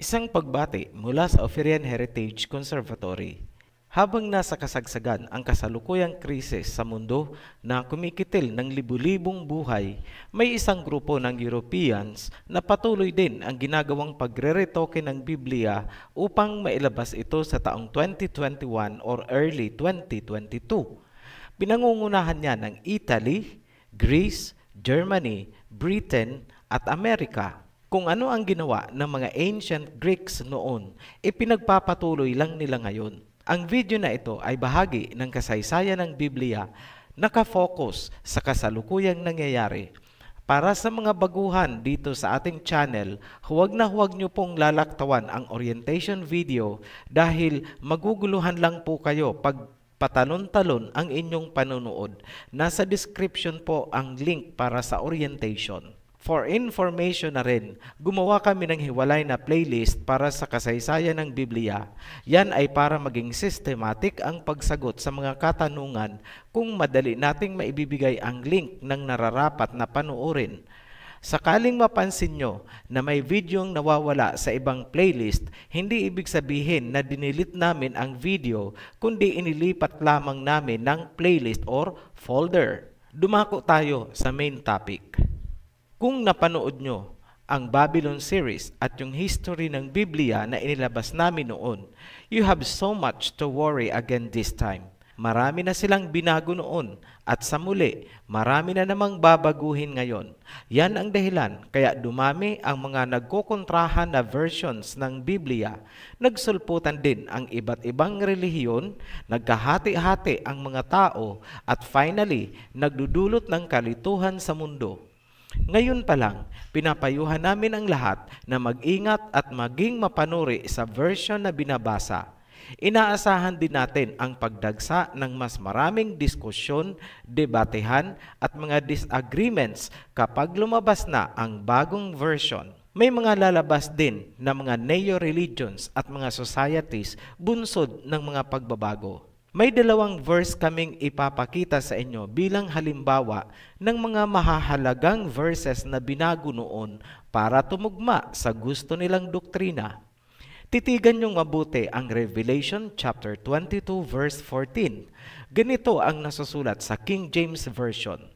Isang pagbati mula sa Oferian Heritage Conservatory. Habang nasa kasagsagan ang kasalukuyang krisis sa mundo na kumikitil ng libu-libong buhay, may isang grupo ng Europeans na patuloy din ang ginagawang pagre-retoke ng Biblia upang mailabas ito sa taong 2021 or early 2022. Pinangungunahan niya ng Italy, Greece, Germany, Britain at Amerika. Kung ano ang ginawa ng mga ancient Greeks noon, ipinagpapatuloy lang nila ngayon. Ang video na ito ay bahagi ng kasaysayan ng Biblia, nakafocus sa kasalukuyang nangyayari. Para sa mga baguhan dito sa ating channel, huwag niyo pong lalaktawan ang orientation video dahil maguguluhan lang po kayo pag patalon-talon ang inyong panunood. Nasa description po ang link para sa orientation. For information na rin, gumawa kami ng hiwalay na playlist para sa kasaysayan ng Biblia. Yan ay para maging systematic ang pagsagot sa mga katanungan kung madali nating maibibigay ang link ng nararapat na panuorin. Sakaling mapansin nyo na may videong nawawala sa ibang playlist, hindi ibig sabihin na dinilit namin ang video, kundi inilipat lamang namin ng playlist or folder. Dumako tayo sa main topic. Kung napanood nyo ang Babylon series at yung history ng Biblia na inilabas namin noon, you have so much to worry again this time. Marami na silang binago noon at sa muli, marami na namang babaguhin ngayon. Yan ang dahilan kaya dumami ang mga nagkokontrahan na versions ng Biblia. Nagsulputan din ang iba't ibang relihiyon, nagkahati-hati ang mga tao at finally, nagdudulot ng kalituhan sa mundo. Ngayon pa lang, pinapayuhan namin ang lahat na mag-ingat at maging mapanuri sa version na binabasa. Inaasahan din natin ang pagdagsa ng mas maraming diskusyon, debatehan at mga disagreements kapag lumabas na ang bagong version. May mga lalabas din na mga neo-religions at mga societies bunsod ng mga pagbabago. May dalawang verse kaming ipapakita sa inyo bilang halimbawa ng mga mahahalagang verses na binago noon para tumugma sa gusto nilang doktrina. Titigan niyong mabuti ang Revelation chapter 22 verse 14. Ganito ang nasusulat sa King James Version.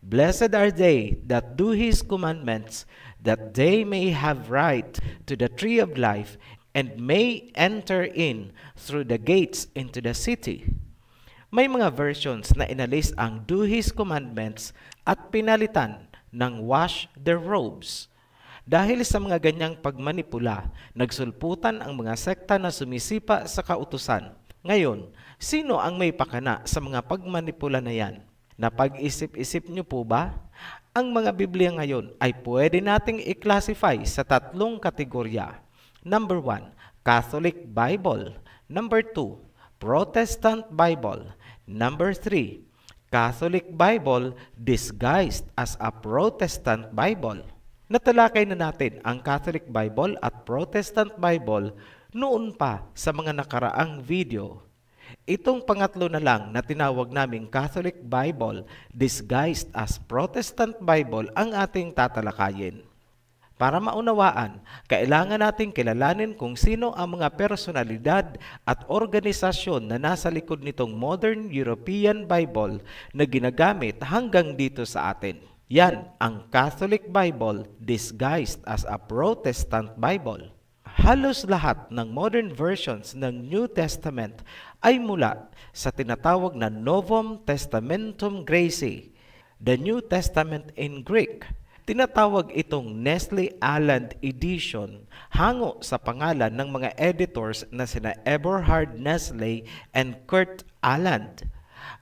Blessed are they that do His commandments, that they may have right to the tree of life, and may enter in through the gates into the city. May mga versions na inalis ang do His commandments at pinalitan ng wash their robes. Dahil sa mga ganyang pagmanipula, nagsulputan ang mga sekta na sumisipa sa kautusan. Ngayon, sino ang may pakana sa mga pagmanipula na yan? Napag-isip-isip niyo po ba? Ang mga Biblia ngayon ay pwede nating i-classify sa tatlong kategorya. Number 1, Catholic Bible. Number 2, Protestant Bible. Number 3, Catholic Bible disguised as a Protestant Bible. Natalakay na natin ang Catholic Bible at Protestant Bible noon pa sa mga nakaraang video. Itong pangatlo na lang na tinawag naming Catholic Bible disguised as Protestant Bible ang ating tatalakayin. Para maunawaan, kailangan nating kilalanin kung sino ang mga personalidad at organisasyon na nasa likod nitong modern European Bible na ginagamit hanggang dito sa atin. Yan ang Catholic Bible disguised as a Protestant Bible. Halos lahat ng modern versions ng New Testament ay mula sa tinatawag na Novum Testamentum Graecii, the New Testament in Greek. Tinatawag itong Nestle-Aland edition hango sa pangalan ng mga editors na sina Eberhard Nestle and Kurt Aland.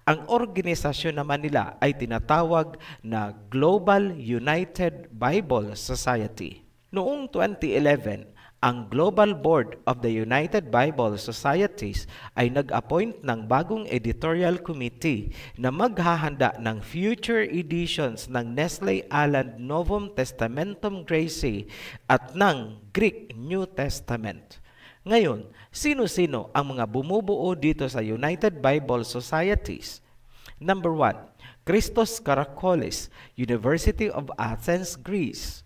Ang organisasyon naman nila ay tinatawag na Global United Bible Society. Noong 2011, ang Global Board of the United Bible Societies ay nag-appoint ng bagong editorial committee na maghahanda ng future editions ng Nestle-Aland Novum Testamentum Graecii at ng Greek New Testament. Ngayon, sino-sino ang mga bumubuo dito sa United Bible Societies? Number 1, Christos Karakolis, University of Athens, Greece.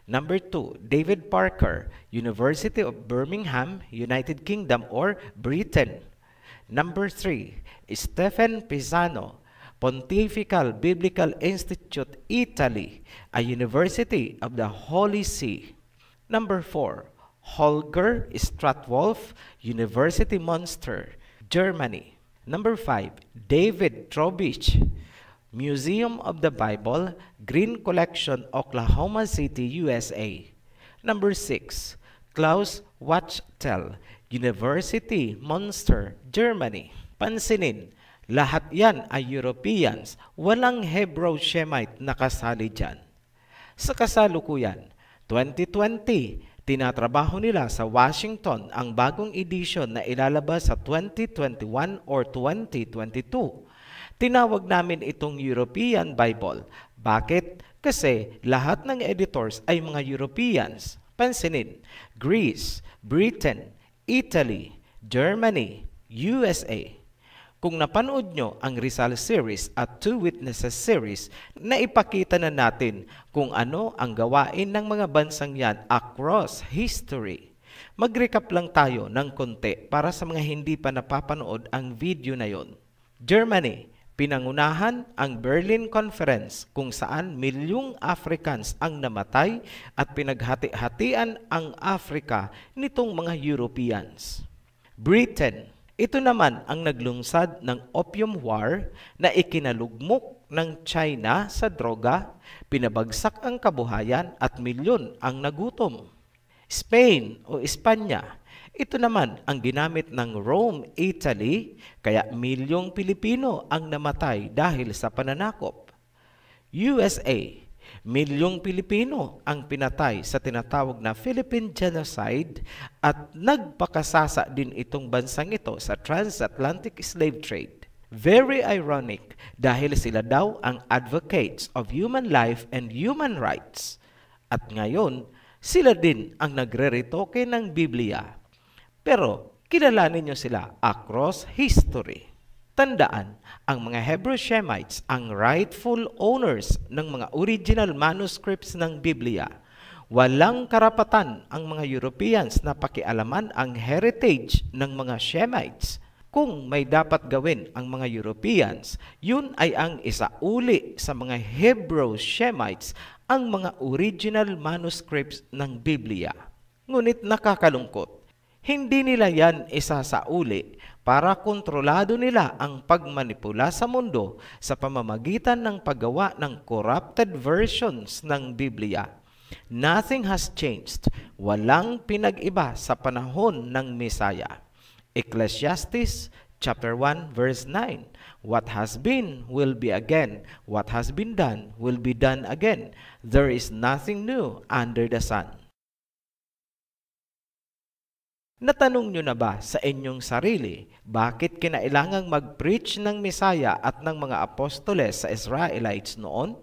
Number 2, David Parker, University of Birmingham, United Kingdom or Britain. Number 3, Stephen Pisano, Pontifical Biblical Institute, Italy, a university of the Holy See. Number 4, Holger Stratwolf, University Münster, Germany. Number 5, David Trowbridge, Museum of the Bible, Green Collection, Oklahoma City, USA. Number 6, Klaus Wachtel, University Münster, Germany. Pansinin, lahat yan ay Europeans, walang Hebrew-Shemite na kasali dyan. Sa kasalukuyan, 2020, tinatrabaho nila sa Washington ang bagong edisyon na ilalabas sa 2021 or 2022. Tinawag namin itong European Bible. Bakit? Kasi lahat ng editors ay mga Europeans. Pansinin, Greece, Britain, Italy, Germany, USA. Kung napanood nyo ang Rizal series at Two Witnesses series, naipakita na natin kung ano ang gawain ng mga bansang yan across history. Mag-recap lang tayo ng konti para sa mga hindi pa napapanood ang video na yon. Germany, pinangunahan ang Berlin Conference kung saan milyong Africans ang namatay at pinaghati-hatian ang Africa nitong mga Europeans. Britain, ito naman ang naglungsad ng Opium War na ikinalugmok ng China sa droga, pinabagsak ang kabuhayan at milyon ang nagutom. Spain o Espanya, ito naman ang ginamit ng Rome, Italy, kaya milyong Pilipino ang namatay dahil sa pananakop. USA, milyong Pilipino ang pinatay sa tinatawag na Philippine Genocide at nagpakasasa din itong bansang ito sa transatlantic slave trade. Very ironic dahil sila daw ang advocates of human life and human rights. At ngayon, sila din ang nagre-retoke ng Biblia. Pero kilalanin nyo sila across history. Tandaan, ang mga Hebrew Shemites ang rightful owners ng mga original manuscripts ng Biblia. Walang karapatan ang mga Europeans na pakialaman ang heritage ng mga Shemites. Kung may dapat gawin ang mga Europeans, yun ay ang isauli sa mga Hebrew Shemites ang mga original manuscripts ng Biblia. Ngunit nakakalungkot, hindi nila yan isasauli para kontrolado nila ang pagmanipula sa mundo sa pamamagitan ng paggawa ng corrupted versions ng Biblia. Nothing has changed. Walang pinag-iba sa panahon ng Mesaya. Ecclesiastes chapter 1 verse 9. What has been will be again. What has been done will be done again. There is nothing new under the sun. Natanong nyo na ba sa inyong sarili, bakit kinailangang mag-preach ng Mesaya at ng mga apostoles sa Israelites noon?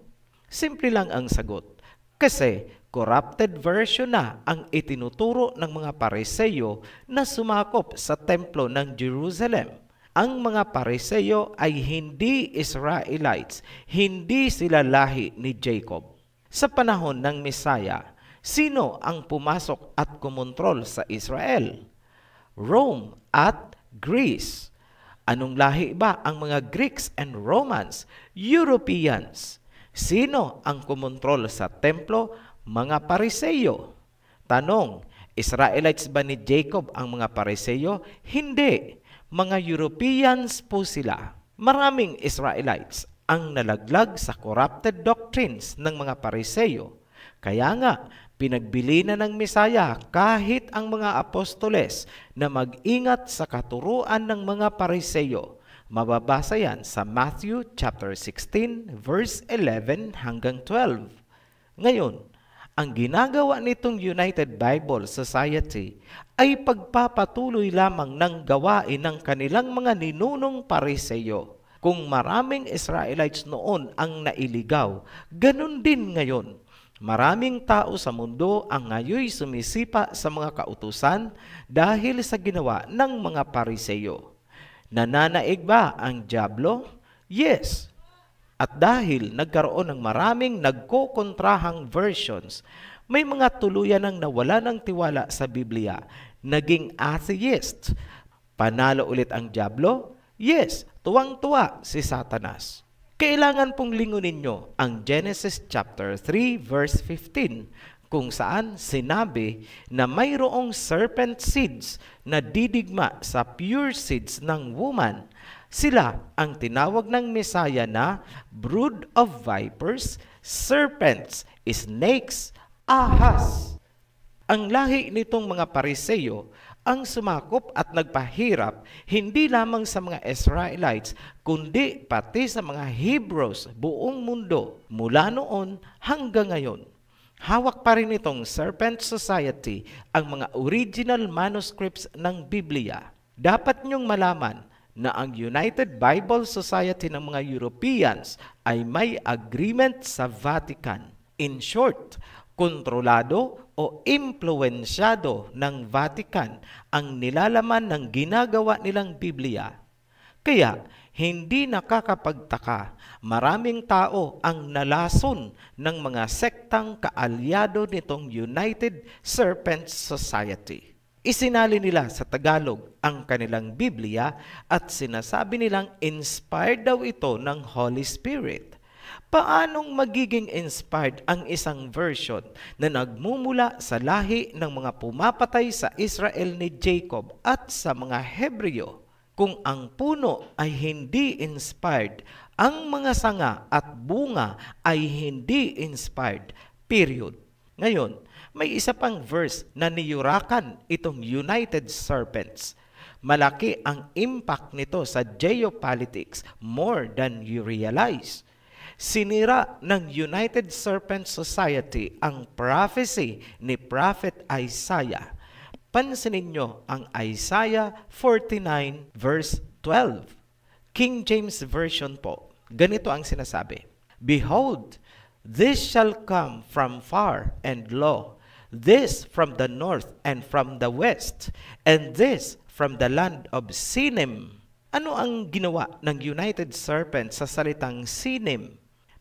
Simple lang ang sagot. Kasi corrupted version na ang itinuturo ng mga Pariseyo na sumakop sa templo ng Jerusalem. Ang mga Pariseyo ay hindi Israelites, hindi sila lahi ni Jacob. Sa panahon ng Mesaya, sino ang pumasok at kumontrol sa Israel? Rome at Greece. Anong lahi ba ang mga Greeks and Romans? Europeans. Sino ang kumontrol sa templo? Mga Pariseyo. Tanong, Israelites ba ni Jacob ang mga Pariseyo? Hindi. Mga Europeans po sila. Maraming Israelites ang nalaglag sa corrupted doctrines ng mga Pariseyo. Kaya nga, pinagbili na ng Mesaya kahit ang mga apostoles na mag-ingat sa katuruan ng mga Pariseyo. Mababasa yan sa Matthew chapter 16 verse 11 hanggang 12. Ngayon, ang ginagawa nitong United Bible Society ay pagpapatuloy lamang ng gawain ng kanilang mga ninunong Pariseyo. Kung maraming Israelites noon ang nailigaw, ganun din ngayon. Maraming tao sa mundo ang ngayoy sumisipa sa mga kautusan dahil sa ginawa ng mga Pariseyo. Nananaig ba ang dyablo? Yes. At dahil nagkaroon ng maraming nagkokontrahang versions, may mga tuluyan ang nawala ng tiwala sa Biblia, naging atheist. Panalo ulit ang dyablo? Yes, tuwang-tuwa si Satanas. Kailangan pong lingunin nyo ang Genesis chapter 3 verse 15 kung saan sinabi na mayroong serpent seeds na didigma sa pure seeds ng woman. Sila ang tinawag ng Mesaya na brood of vipers, serpents, snakes, ahas. Ang lahi nitong mga Pariseyo ang sumakop at nagpahirap hindi lamang sa mga Israelites kundi pati sa mga Hebrews buong mundo mula noon hanggang ngayon. Hawak pa rin itong Serpent Society ang mga original manuscripts ng Biblia. Dapat niyong malaman na ang United Bible Society ng mga Europeans ay may agreement sa Vatican. In short, kontrolado o impluensyado ng Vatican ang nilalaman ng ginagawa nilang Biblia. Kaya, hindi nakakapagtaka, maraming tao ang nalason ng mga sektang kaalyado nitong United Serpent Society. Isinali nila sa Tagalog ang kanilang Biblia at sinasabi nilang inspired daw ito ng Holy Spirit. Paanong magiging inspired ang isang version na nagmumula sa lahi ng mga pumapatay sa Israel ni Jacob at sa mga Hebreo? Kung ang puno ay hindi inspired, ang mga sanga at bunga ay hindi inspired. Period. Ngayon, may isa pang verse na niyurakan itong United Serpents. Malaki ang impact nito sa geopolitics more than you realize. Sinira ng United Serpent Society ang prophecy ni Prophet Isaiah. Pansinin nyo ang Isaiah 49 verse 12. King James Version po. Ganito ang sinasabi. Behold, this shall come from far, and lo, this from the north and from the west, and this from the land of Sinim. Ano ang ginawa ng United Serpent sa salitang Sinim?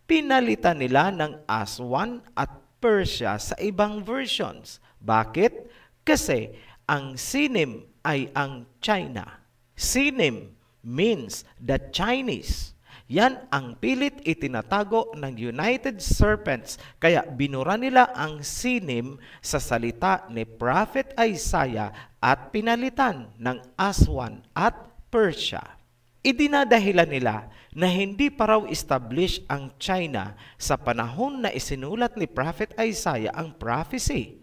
Pinalitan nila ng Aswan at Persia sa ibang versions. Bakit? Kasi ang Sinim ay ang China. Sinim means the Chinese. Yan ang pilit itinatago ng United Serpents, kaya binura nila ang Sinim sa salita ni Prophet Isaiah at pinalitan ng Aswan at Persia. Idinadahilan nila na hindi pa raw establish ang China sa panahon na isinulat ni Prophet Isaiah ang prophecy.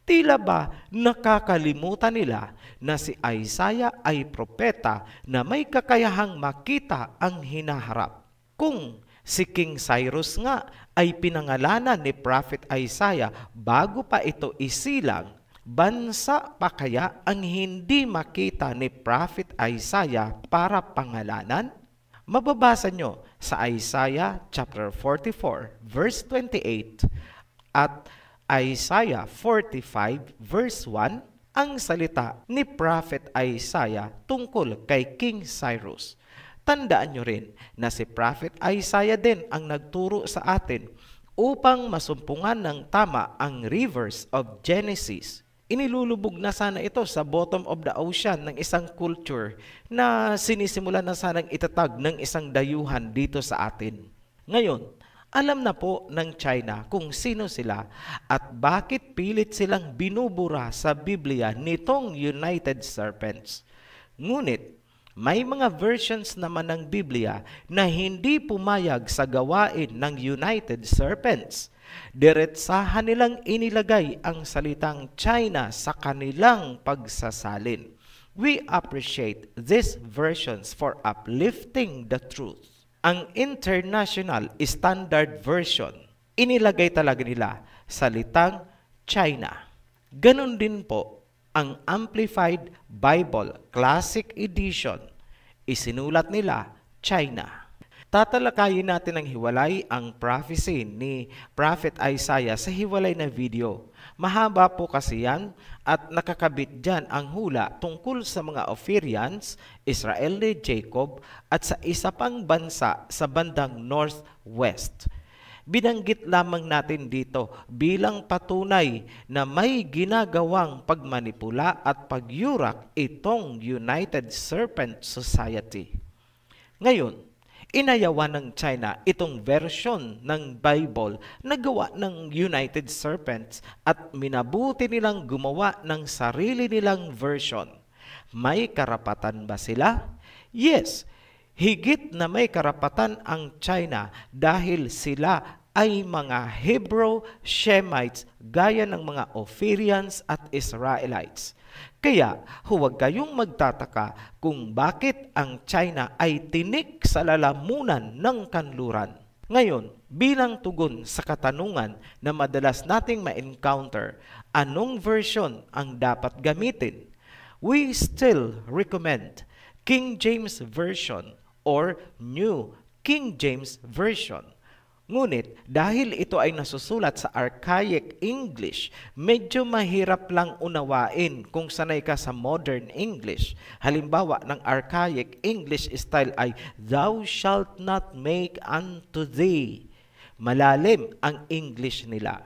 Tila ba nakakalimutan nila na si Isaiah ay propeta na may kakayahang makita ang hinaharap? Kung si King Cyrus nga ay pinangalanan ni Prophet Isaiah bago pa ito isilang, bansa pa kaya ang hindi makita ni Prophet Isaiah para pangalanan? Mababasa nyo sa Isaiah chapter 44 verse 28 at Isaiah 45 verse 1, ang salita ni Prophet Isaiah tungkol kay King Cyrus. Tandaan nyo rin na si Prophet Isaiah din ang nagturo sa atin upang masumpungan ng tama ang rivers of Genesis. Inilulubog na sana ito sa bottom of the ocean ng isang culture na sinisimulan na sanang itatag ng isang dayuhan dito sa atin. Ngayon, alam na po ng China kung sino sila at bakit pilit silang binubura sa Biblia nitong United Serpents. Ngunit, may mga versions naman ng Biblia na hindi pumayag sa gawain ng United Serpents. Diretsahan nilang inilagay ang salitang China sa kanilang pagsasalin. We appreciate these versions for uplifting the truth. Ang International Standard Version, inilagay talaga nila salitang China. Ganon din po ang Amplified Bible Classic Edition, isinulat nila China. Tatalakayin natin ng hiwalay ang prophecy ni Prophet Isaiah sa hiwalay na video. Mahaba po kasi yan at nakakabit dyan ang hula tungkol sa mga Ophirians, Israel ni Jacob at sa isa pang bansa sa bandang northwest. Binanggit lamang natin dito bilang patunay na may ginagawang pagmanipula at pagyurak itong United Serpent Society. Ngayon, inayawan ng China itong version ng Bible na gawa ng United Serpents at minabuti nilang gumawa ng sarili nilang version. May karapatan ba sila? Yes, higit na may karapatan ang China dahil sila ay mga Hebrew Shemites gaya ng mga Ophirians at Israelites. Kaya huwag kayong magtataka kung bakit ang China ay tinik sa lalamunan ng kanluran. Ngayon, bilang tugon sa katanungan na madalas nating ma-encounter, anong version ang dapat gamitin? We still recommend King James Version or New King James Version. Ngunit dahil ito ay nasusulat sa archaic English, medyo mahirap lang unawain kung sanay ka sa modern English. Halimbawa ng archaic English style ay, "Thou shalt not make unto thee." Malalim ang English nila.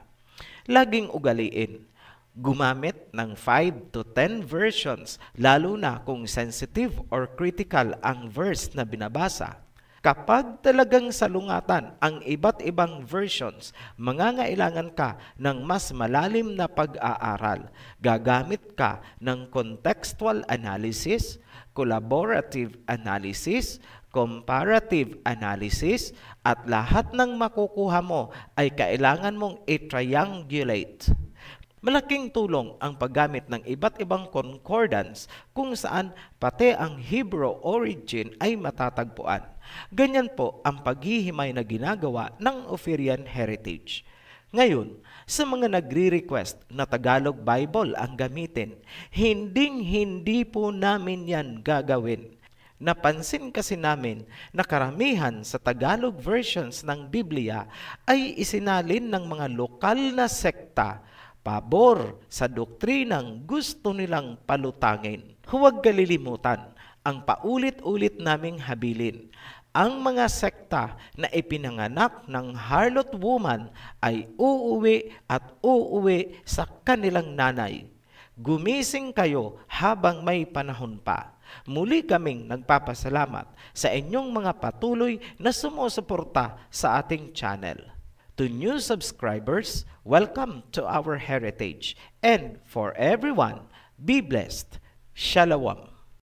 Laging ugaliin, gumamit ng 5 to 10 versions, lalo na kung sensitive or critical ang verse na binabasa. Kapag talagang salungatan ang iba't ibang versions, mangangailangan ka ng mas malalim na pag-aaral. Gagamit ka ng contextual analysis, collaborative analysis, comparative analysis, at lahat ng makukuha mo ay kailangan mong i-triangulate. Malaking tulong ang paggamit ng iba't ibang concordance kung saan pati ang Hebrew origin ay matatagpuan. Ganyan po ang paghihimay na ginagawa ng Ophirian Heritage. Ngayon, sa mga nagre-request na Tagalog Bible ang gamitin, hindi po namin yan gagawin. Napansin kasi namin na karamihan sa Tagalog versions ng Biblia ay isinalin ng mga lokal na sekta pabor sa doktrinang gusto nilang palutangin. Huwag kalilimutan ang paulit-ulit naming habilin. Ang mga sekta na ipinanganak ng harlot woman ay uuwi at uuwi sa kanilang nanay. Gumising kayo habang may panahon pa. Muli kaming nagpapasalamat sa inyong mga patuloy na sumusuporta sa ating channel. To new subscribers, welcome to our heritage. And for everyone, be blessed. Shalom.